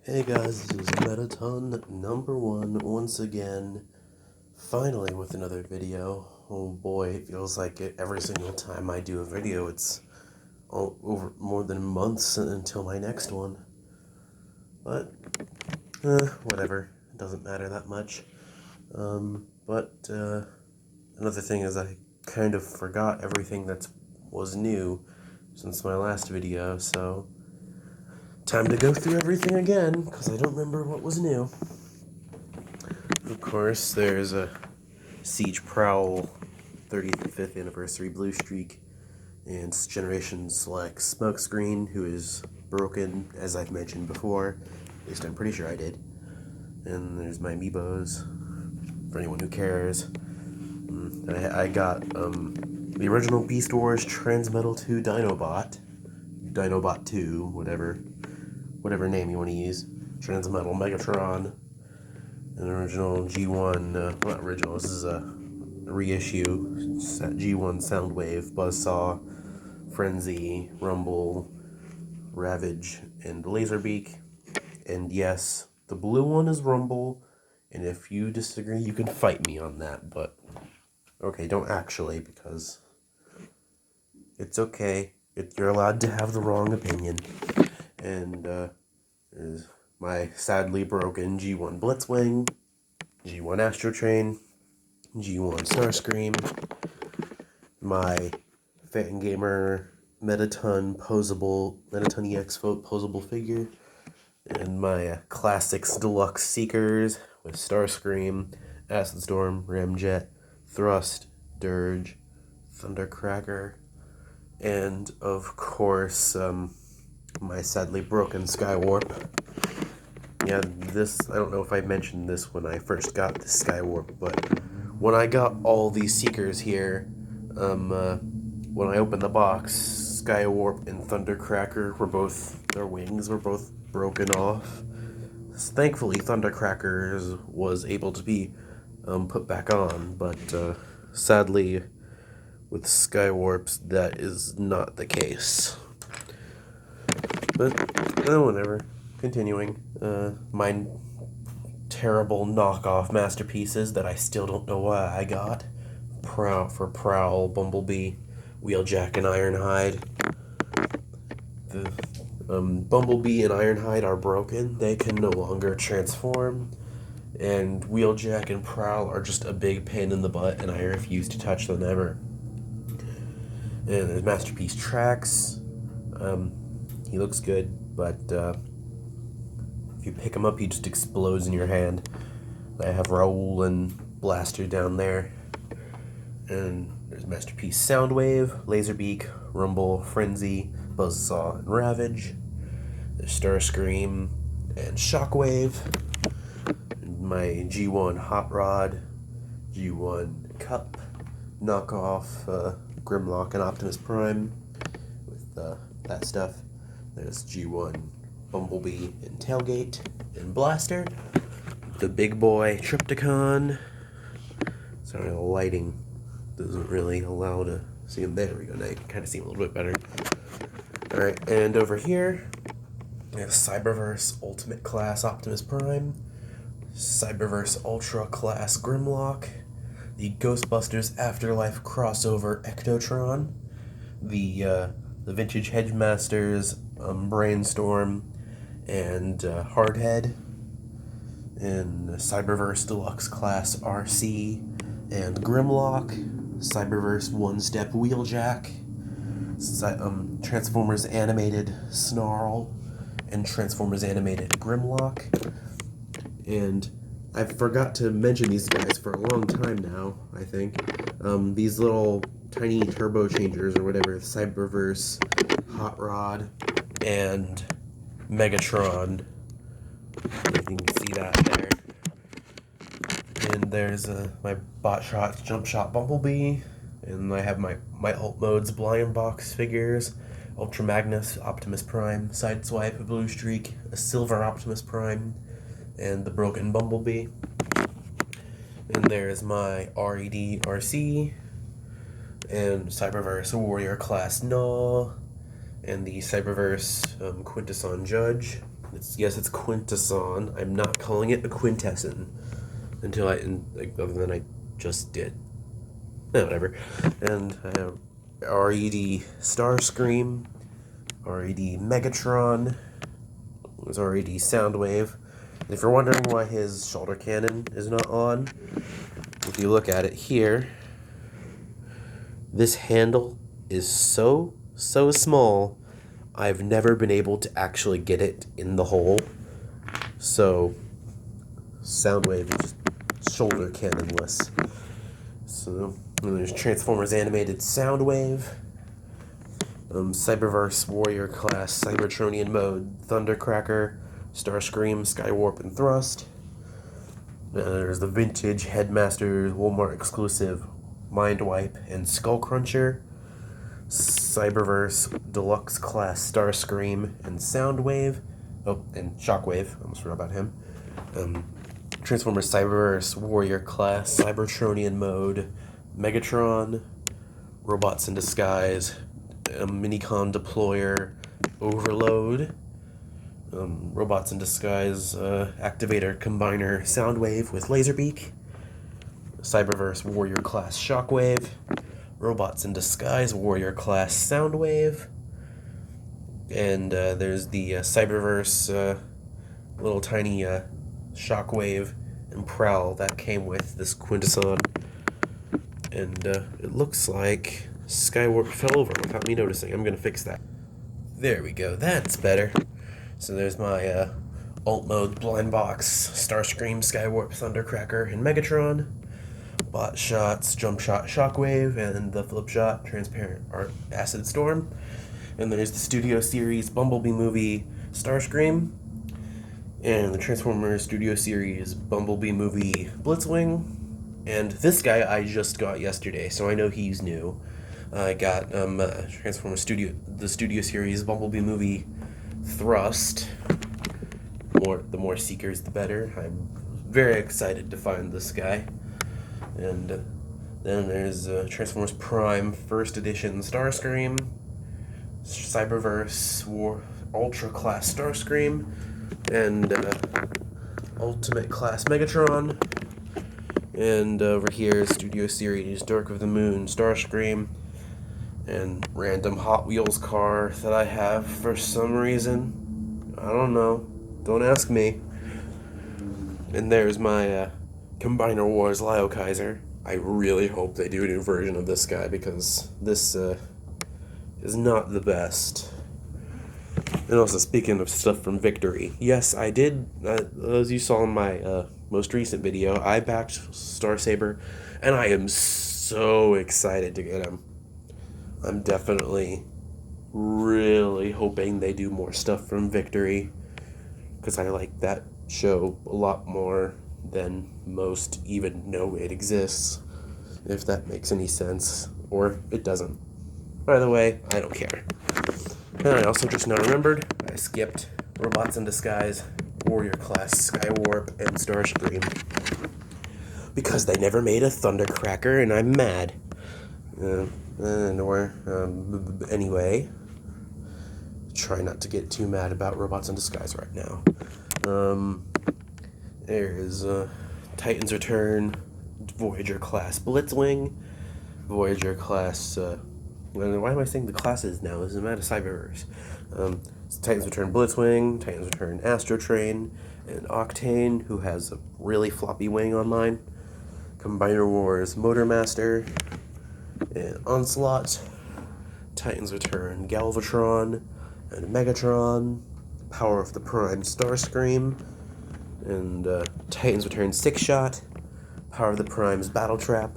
Hey guys, this is Megatron number 1 once again, finally with another video. Oh boy, it feels like it every single time I do a video, it's over more than months until my next one. But, whatever, it doesn't matter that much. Another thing is I kind of forgot everything that was new since my last video, so time to go through everything again, because I don't remember what was new. Of course, there's a Siege Prowl 35th Anniversary Blue Streak, and Generation Select Smokescreen, who is broken, as I've mentioned before. At least I'm pretty sure I did. And there's my Amiibos, for anyone who cares. I got the original Beast Wars Transmetal 2 Dinobot 2, whatever name you want to use. Transmetal Megatron, an original G1, not original, this is a reissue, G1 Soundwave, Buzzsaw, Frenzy, Rumble, Ravage, and Laserbeak. And yes, the blue one is Rumble, and if you disagree, you can fight me on that, but okay, don't actually, because it's okay. You're allowed to have the wrong opinion. And there's my sadly broken G1 Blitzwing, G1 Astro Train, G1 Starscream, my Fangamer Megaton EX posable figure, and my Classics Deluxe Seekers with Starscream, Acid Storm, Ramjet, Thrust, Dirge, Thundercracker, and of course, my sadly broken Skywarp. Yeah, I don't know if I mentioned this when I first got the Skywarp, but when I got all these Seekers here, when I opened the box, Skywarp and Thundercracker their wings were both broken off. Thankfully, Thundercracker was able to be put back on, but sadly, with Skywarps, that is not the case. But, whatever. Continuing. My terrible knockoff masterpieces that I still don't know why I got. Prowl, Bumblebee, Wheeljack, and Ironhide. The Bumblebee and Ironhide are broken. They can no longer transform. And Wheeljack and Prowl are just a big pain in the butt, and I refuse to touch them ever. And there's Masterpiece Trax. He looks good, but if you pick him up, he just explodes in your hand. I have Raoul and Blaster down there. And there's Masterpiece Soundwave, Laserbeak, Rumble, Frenzy, Buzzsaw, and Ravage. There's Starscream and Shockwave. And my G1 Hot Rod, G1 Cup, knockoff Grimlock and Optimus Prime with that stuff. There's G1 Bumblebee and Tailgate and Blaster. The big boy Triptychon. Sorry, the lighting doesn't really allow to see him. There we go. Now you can kind of see him a little bit better. Alright, and over here, there's Cyberverse Ultimate Class Optimus Prime, Cyberverse Ultra Class Grimlock, the Ghostbusters Afterlife crossover Ectotron, the Vintage Hedgemasters Brainstorm and Hardhead, and Cyberverse Deluxe Class RC and Grimlock, Cyberverse One Step Wheeljack, Transformers Animated Snarl, and Transformers Animated Grimlock. And I forgot to mention these guys for a long time now, I think. These little tiny turbo changers or whatever, Cyberverse, Hot Rod, and Megatron. You can see that there. And there's my Bot Shot Jump Shot Bumblebee. And I have my Alt Modes Blind Box figures. Ultra Magnus Optimus Prime, Sideswipe Blue Streak, a Silver Optimus Prime, and the Broken Bumblebee. And there's my RED RC, and Cyberverse Warrior Class Gnaw, and the Cyberverse Quintesson Judge. It's Quintesson. I'm not calling it a Quintesson other than I just did. No, whatever. And I have RED Starscream, RED Megatron, there's RED Soundwave. And if you're wondering why his shoulder cannon is not on, if you look at it here, this handle is so small, I've never been able to actually get it in the hole. So, Soundwave is just shoulder cannonless. So, and there's Transformers Animated Soundwave, Cyberverse Warrior Class Cybertronian Mode Thundercracker, Starscream Skywarp and Thrust. There's the vintage Headmaster Walmart exclusive Mindwipe and Skullcruncher, Cyberverse Deluxe Class Starscream and Soundwave, and Shockwave, I almost forgot about him. Transformers Cyberverse Warrior Class Cybertronian Mode Megatron, Robots in Disguise, Minicon Deployer Overload, Robots in Disguise Activator Combiner Soundwave with Laserbeak, Cyberverse Warrior Class Shockwave, Robots in Disguise Warrior Class Soundwave, and there's the Cyberverse little tiny Shockwave and Prowl that came with this Quintesson. And it looks like Skywarp fell over without me noticing. I'm going to fix that. There we go. That's better. So there's my alt mode blind box, Starscream, Skywarp, Thundercracker, and Megatron. Bot shots, jump shot, Shockwave, and the flip shot, transparent art, Acid Storm. And there's the Studio Series Bumblebee movie, Starscream. And the Transformers Studio Series Bumblebee movie, Blitzwing. And this guy I just got yesterday, so I know he's new. I got Transformers the Studio Series Bumblebee movie, Thrust. The more seekers, the better. I'm very excited to find this guy. And then there's Transformers Prime First Edition Starscream, Cyberverse Ultra Class Starscream, and Ultimate Class Megatron. And over here, Studio Series Dark of the Moon Starscream, and random Hot Wheels car that I have for some reason. I don't know. Don't ask me. And there's my Combiner Wars Lio Kaiser. I really hope they do a new version of this guy because this is not the best. And also, speaking of stuff from Victory, yes, I did, as you saw in my most recent video, I backed Starsaber, and I am so excited to get him. I'm definitely really hoping they do more stuff from Victory, because I like that show a lot more than most even know it exists, if that makes any sense, or it doesn't. By the way, I don't care. And I also just now remembered, I skipped Robots in Disguise, Warrior Class Skywarp, and Starscream. Because they never made a Thundercracker, and I'm mad. Anyway, try not to get too mad about Robots in Disguise right now. There's Titans Return, Voyager Class Blitzwing, Voyager Class... why am I saying the classes now? This is out of Cyberverse. Titans Return Blitzwing, Titans Return Astro Train, and Octane, who has a really floppy wing on mine. Combiner Wars Motormaster, and Onslaught. Titans Return Galvatron, and Megatron. Power of the Prime Starscream, and Titans Return Six Shot. Power of the Prime's Battletrap.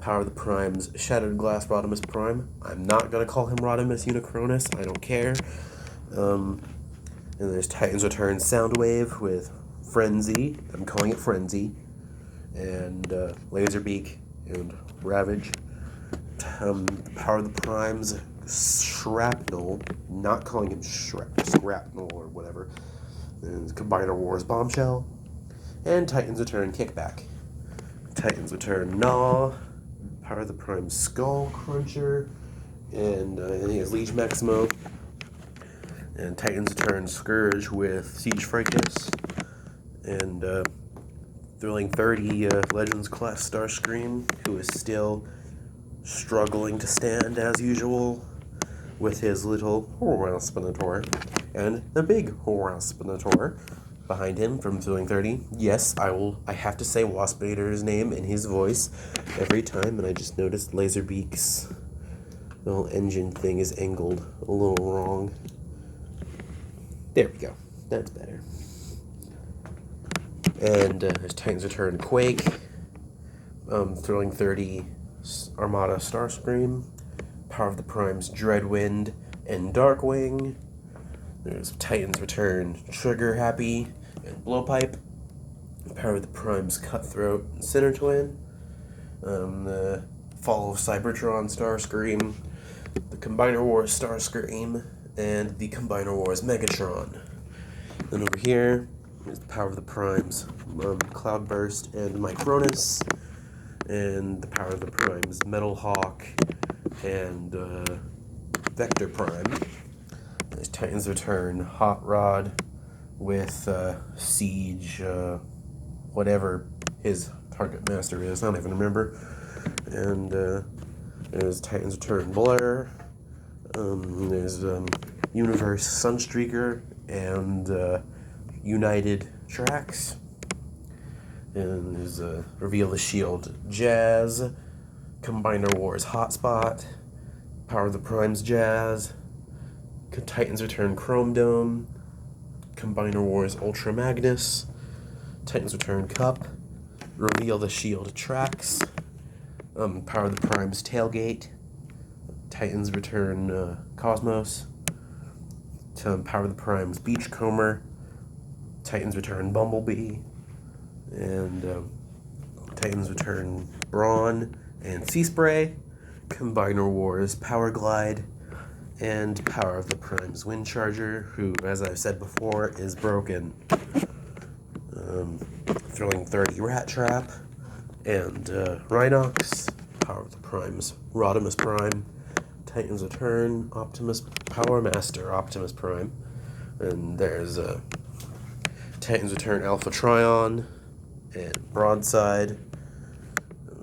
Power of the Prime's Shattered Glass Rodimus Prime. I'm not going to call him Rodimus Unicronus. I don't care. And there's Titans Return Soundwave with Frenzy. I'm calling it Frenzy. And Laserbeak and Ravage. Power of the Prime's Shrapnel. Not calling him Scrapnel or whatever. And Combiner Wars Bombshell. And Titans Return Kickback. Titans Return Gnaw. Power of the Prime Skull Cruncher, and he has Liege Maximo. And Titans Return Scourge with Siege Fracas. And Thrilling 30 Legends class Starscream, who is still struggling to stand as usual with his little Spinator. And the big Spinator behind him from Thrilling 30. Yes, I have to say Waspinator's name in his voice every time, and I just noticed Laserbeak's little engine thing is angled a little wrong. There we go. That's better. And there's Titans Return Quake, Thrilling 30 Armada Starscream, Power of the Primes Dreadwind and Darkwing. There's Titans Return Trigger Happy and Blowpipe, Power of the Primes Cutthroat and Sinner Twin, the Fall of Cybertron Starscream, the Combiner Wars Starscream, and the Combiner Wars Megatron. Then over here is the Power of the Primes Cloudburst and Micronus, and the Power of the Primes Metal Hawk and Vector Prime. There's Titans Return Hot Rod with Siege, whatever his target master is, I don't even remember. And there's Titans Return Blair. There's Universe Sunstreaker and United Tracks. And there's Reveal the Shield Jazz, Combiner Wars Hotspot, Power of the Primes Jazz, Titans Return Chrome Dome, Combiner Wars Ultra Magnus, Titans Return Cup, Reveal the Shield Tracks, Power of the Primes Tailgate, Titans Return Cosmos, Power of the Primes Beachcomber, Titans Return Bumblebee, and Titans Return Brawn and Sea Spray, Combiner Wars Power Glide, and Power of the Primes Windcharger, who, as I've said before, is broken. Thrilling 30 Rat Trap, and Rhinox, Power of the Primes Rodimus Prime, Titans Return Optimus Power Master Optimus Prime, and there's Titans Return Alpha Trion and Broadside,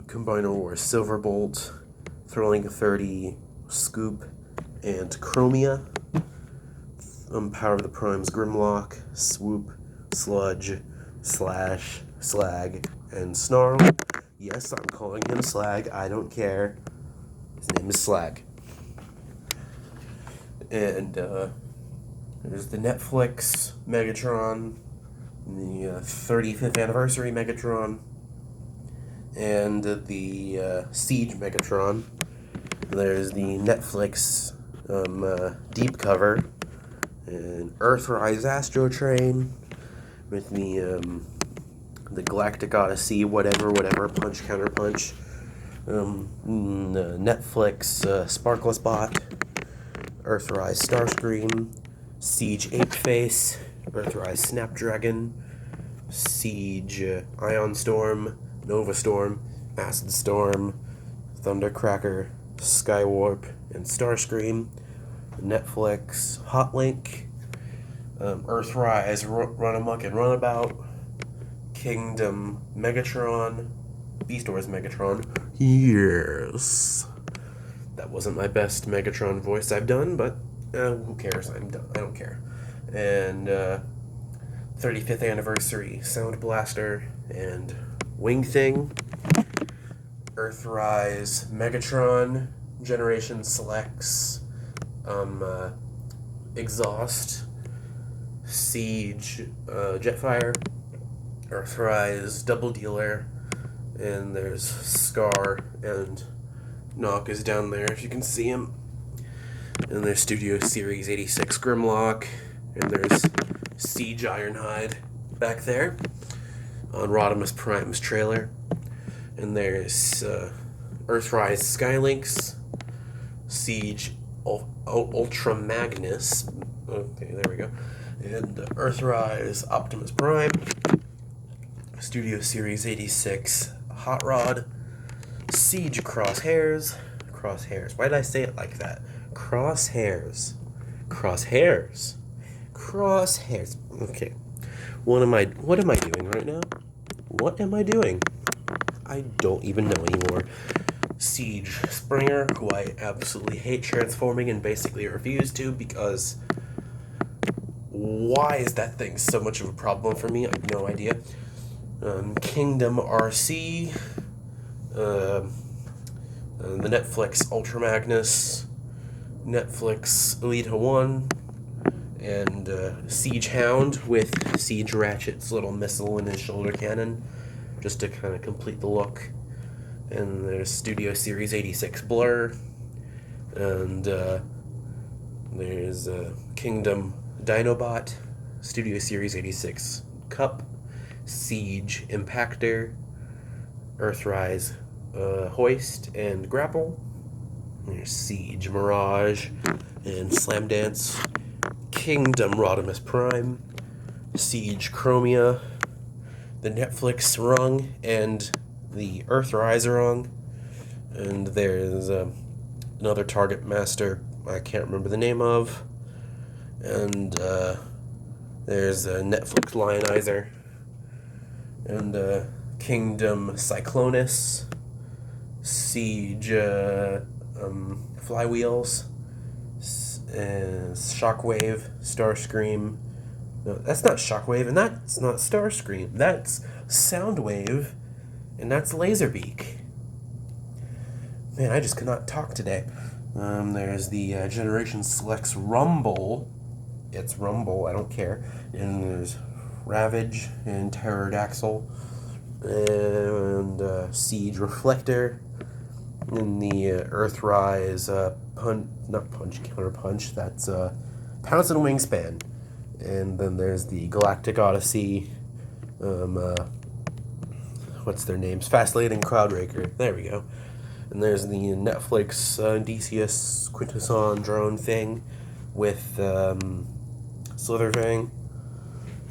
Combiner Wars Silverbolt, Thrilling 30 Scoop and Chromia, Power of the Primes Grimlock, Swoop, Sludge, Slash, Slag, and Snarl. Yes, I'm calling him Slag, I don't care. His name is Slag. And there's the Netflix Megatron, the 35th anniversary Megatron, and the Siege Megatron. There's the Netflix deep cover, and Earthrise Astro Train with the Galactic Odyssey, whatever, punch counter punch. The Netflix Sparkless Bot, Earthrise Starscream, Siege Apeface, Earthrise Snapdragon, Siege Ion Storm, Nova Storm, Acid Storm, Thundercracker, Skywarp, and Starscream, Netflix Hotlink, Earthrise Run Amok and Runabout, Kingdom Megatron, Beast Wars Megatron. Yes. That wasn't my best Megatron voice I've done, but who cares? I'm done. I don't care. And 35th anniversary Sound Blaster and Wing Thing, Earthrise Megatron, Generation Selects, Exhaust, Siege Jetfire, Earthrise Double Dealer, and there's Scar and Knock is down there if you can see him. And there's Studio Series 86 Grimlock, and there's Siege Ironhide back there on Rodimus Prime's trailer. And there's Earthrise Skylynx, Siege Ultra Magnus. Okay, there we go. And Earthrise Optimus Prime, Studio Series 86 Hot Rod, Siege Crosshairs. Why did I say it like that? Crosshairs. Crosshairs. Okay. What am I doing right now? What am I doing? I don't even know anymore. Siege Springer, who I absolutely hate transforming and basically refuse to because why is that thing so much of a problem for me? I have no idea. Kingdom RC, the Netflix Ultra Magnus, Netflix Elite 1, and Siege Hound with Siege Ratchet's little missile in his shoulder cannon, just to kind of complete the look. And there's Studio Series 86 Blur, and there's Kingdom Dinobot, Studio Series 86 Cup, Siege Impactor, Earthrise Hoist and Grapple. There's Siege Mirage and Slam Dance, Kingdom Rodimus Prime, Siege Chromia, the Netflix Rung, and the Earthrise Rung. And there's another Target Master I can't remember the name of. And there's a Netflix Lionizer. And Kingdom Cyclonus, Siege Flywheels, Shockwave, Starscream. No, that's not Shockwave, and that's not Starscream. That's Soundwave, and that's Laserbeak. Man, I just could not talk today. There's the Generation Selects Rumble. It's Rumble, I don't care. And there's Ravage and Pterodactyl and Siege Reflector and the Earthrise Counter Punch, that's Pounce and Wingspan. And then there's the Galactic Odyssey, what's their names? Fastlane and Cloudraker. There we go. And there's the Netflix DCS Quintesson drone thing with Slitherfang.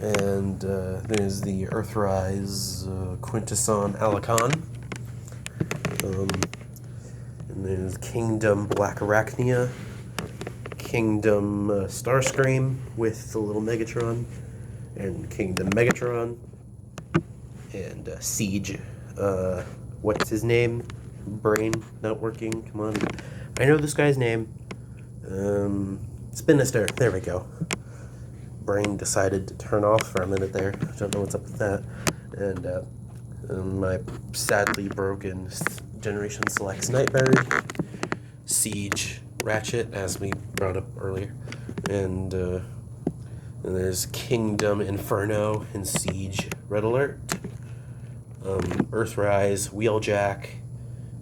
And there's the Earthrise Quintesson Alacon. And there's Kingdom Black Arachnia. Kingdom Starscream with the little Megatron. And Kingdom Megatron. And Siege. What's his name? Brain not working. Come on. I know this guy's name. Spinister. There we go. Brain decided to turn off for a minute there. Don't know what's up with that. And my sadly broken Generation Selects Nightbird, Siege Ratchet, as we brought up earlier, and there's Kingdom Inferno and Siege Red Alert, Earthrise Wheeljack,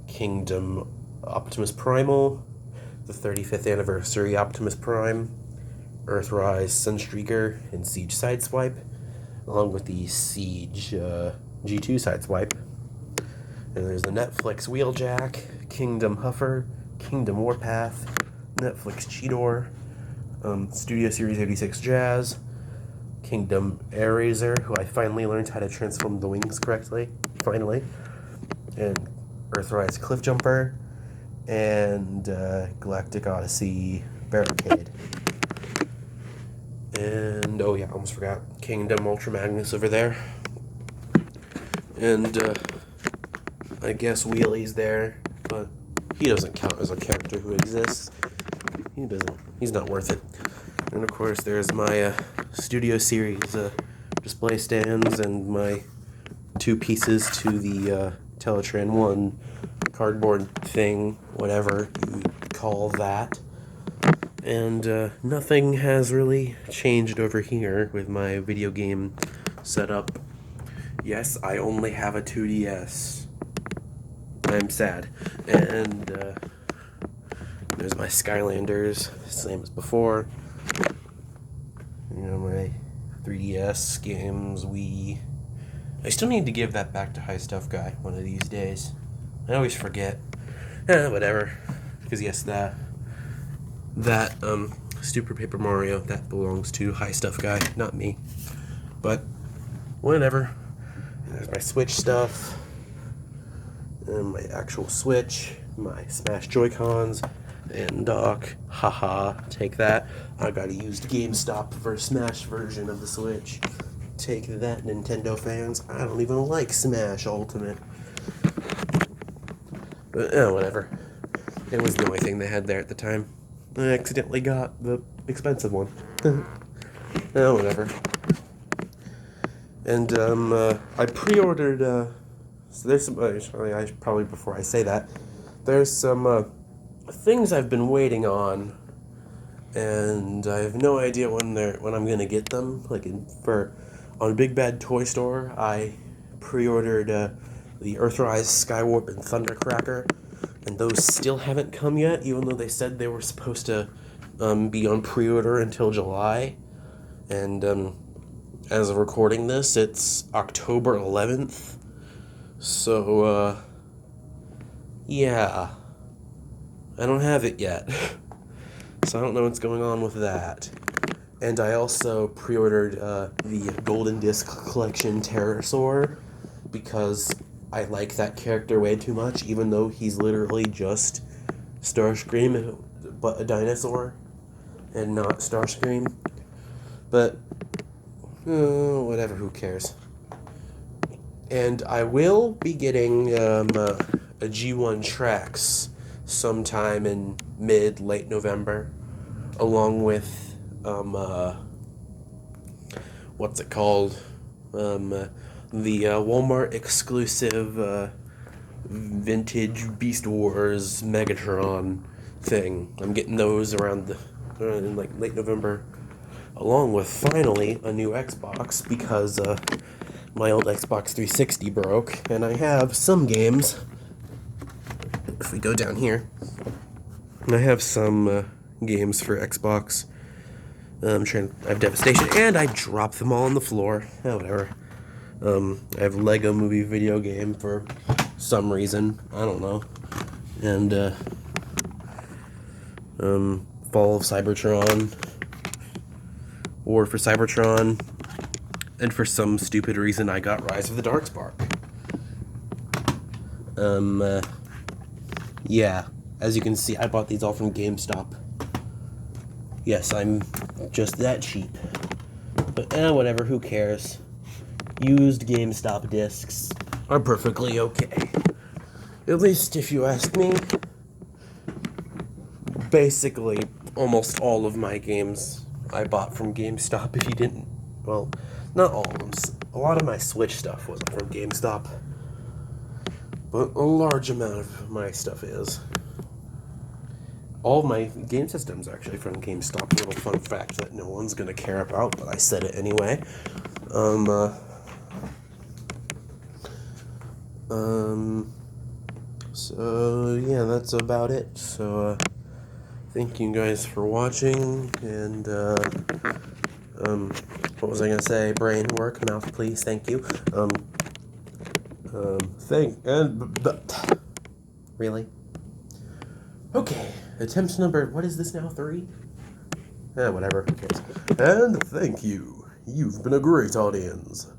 Kingdom Optimus Primal, the 35th anniversary Optimus Prime, Earthrise Sunstreaker and Siege Sideswipe, along with the Siege G2 Sideswipe. And there's the Netflix Wheeljack, Kingdom Huffer, Kingdom Warpath, Netflix Cheetor, Studio Series 86 Jazz, Kingdom Airraiser, who I finally learned how to transform the wings correctly, finally, and Earthrise Cliffjumper, and Galactic Odyssey Barricade. And, oh yeah, I almost forgot, Kingdom Ultra Magnus over there. And, I guess Wheelie's there, but he doesn't count as a character who exists. He's not worth it. And of course, there's my Studio Series display stands and my 2 pieces to the Teletran 1 cardboard thing, whatever you call that. And nothing has really changed over here with my video game setup. Yes, I only have a 2DS. I'm sad. And there's my Skylanders, same as before. You know, my 3DS games, Wii. I still need to give that back to High Stuff Guy one of these days. I always forget. Whatever. Because yes, that Super Paper Mario, that belongs to High Stuff Guy, not me. But whatever. There's my Switch stuff. And my actual Switch, my Smash Joy-Cons, And haha, take that. I got a used GameStop for Smash version of the Switch. Take that, Nintendo fans. I don't even like Smash Ultimate. But, whatever. It was the only thing they had there at the time. I accidentally got the expensive one. Whatever. And, I pre-ordered, so there's some, actually, probably before I say that, there's some, things I've been waiting on, and I have no idea when I'm gonna get them. On Big Bad Toy Store, I pre-ordered the Earthrise, Skywarp, and Thundercracker, and those still haven't come yet, even though they said they were supposed to be on pre-order until July. And as of recording this, it's October 11th. So yeah, I don't have it yet. So I don't know what's going on with that. And I also pre-ordered the Golden Disc Collection Pterosaur because I like that character way too much, even though he's literally just Starscream, but a dinosaur, and not Starscream. But, whatever, who cares. And I will be getting a G1 Trax sometime in late November, along with what's it called? The Walmart exclusive vintage Beast Wars Megatron thing. I'm getting those around in like late November, along with finally a new Xbox because my old Xbox 360 broke, and I have some games. If we go down here, I have some games for Xbox. I have Devastation, and I dropped them all on the floor. Whatever. I have Lego Movie video game for some reason. I don't know. And Fall of Cybertron, War for Cybertron, and for some stupid reason I got Rise of the Darkspark. Yeah, as you can see, I bought these all from GameStop. Yes, I'm just that cheap. But whatever, who cares? Used GameStop discs are perfectly okay. At least if you ask me. Basically, almost all of my games I bought from GameStop. If you didn't, well, not all of them. A lot of my Switch stuff wasn't from GameStop. But a large amount of my stuff is. All of my game systems actually from GameStop. A little fun fact that no one's gonna care about, but I said it anyway. So yeah, that's about it. So thank you guys for watching, and what was I gonna say? Brain work, mouth please, thank you. Really? Okay, attempt number, what is this now, 3? Whatever, who cares. And thank you. You've been a great audience.